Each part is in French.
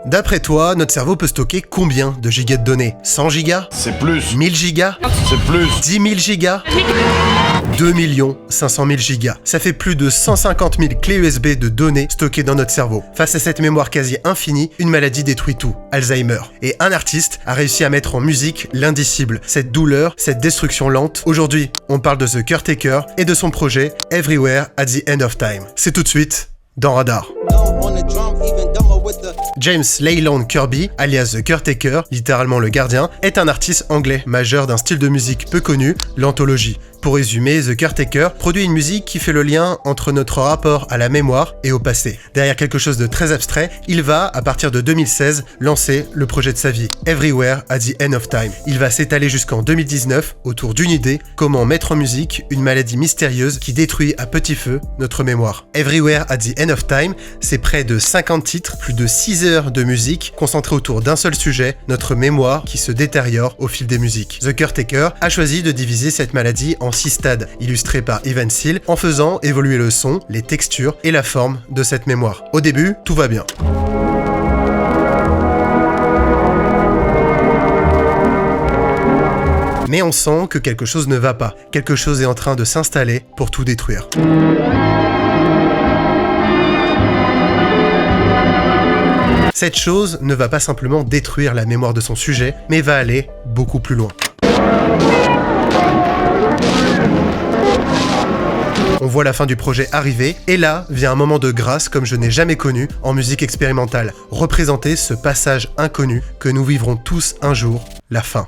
D'après toi, notre cerveau peut stocker combien de gigas de données? 100 gigas? C'est plus. 1000 gigas? C'est plus. 10 000 gigas? 2 500 000 gigas. Ça fait plus de 150 000 clés USB de données stockées dans notre cerveau. Face à cette mémoire quasi infinie, une maladie détruit tout, Alzheimer. Et un artiste a réussi à mettre en musique l'indicible, cette douleur, cette destruction lente. Aujourd'hui, on parle de The Caretaker et de son projet Everywhere at the End of Time. C'est tout de suite dans Radar. James Leyland Kirby, alias The Caretaker, littéralement le gardien, est un artiste anglais majeur d'un style de musique peu connu, l'anthologie. Pour résumer, The Caretaker produit une musique qui fait le lien entre notre rapport à la mémoire et au passé. Derrière quelque chose de très abstrait, il va, à partir de 2016, lancer le projet de sa vie, Everywhere at the End of Time. Il va s'étaler jusqu'en 2019 autour d'une idée, comment mettre en musique une maladie mystérieuse qui détruit à petit feu notre mémoire. Everywhere at the End of Time, c'est près de 50 titres, plus de 6 heures de musique, concentrées autour d'un seul sujet, notre mémoire qui se détériore au fil des musiques. The Caretaker a choisi de diviser cette maladie en 6 stades, illustrés par Evan Seal, en faisant évoluer le son, les textures et la forme de cette mémoire. Au début, tout va bien. Mais on sent que quelque chose ne va pas, quelque chose est en train de s'installer pour tout détruire. Cette chose ne va pas simplement détruire la mémoire de son sujet, mais va aller beaucoup plus loin. On voit la fin du projet arriver, et là vient un moment de grâce comme je n'ai jamais connu en musique expérimentale, représenter ce passage inconnu que nous vivrons tous un jour, la fin.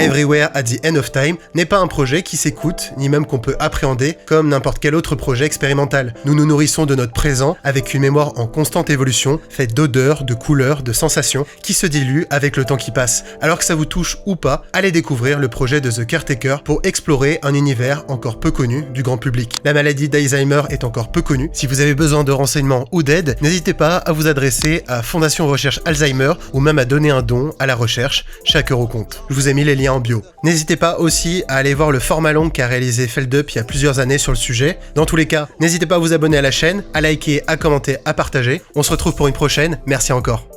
Everywhere at the End of Time n'est pas un projet qui s'écoute, ni même qu'on peut appréhender comme n'importe quel autre projet expérimental. Nous nous nourrissons de notre présent avec une mémoire en constante évolution, faite d'odeurs, de couleurs, de sensations, qui se diluent avec le temps qui passe. Alors que ça vous touche ou pas, allez découvrir le projet de The Caretaker pour explorer un univers encore peu connu du grand public. La maladie d'Alzheimer est encore peu connue. Si vous avez besoin de renseignements ou d'aide, n'hésitez pas à vous adresser à Fondation Recherche Alzheimer ou même à donner un don à la recherche. Chaque euro compte. Je vous ai mis les liens en bio. N'hésitez pas aussi à aller voir le format long qu'a réalisé Feldup il y a plusieurs années sur le sujet. Dans tous les cas, n'hésitez pas à vous abonner à la chaîne, à liker, à commenter, à partager. On se retrouve pour une prochaine. Merci encore.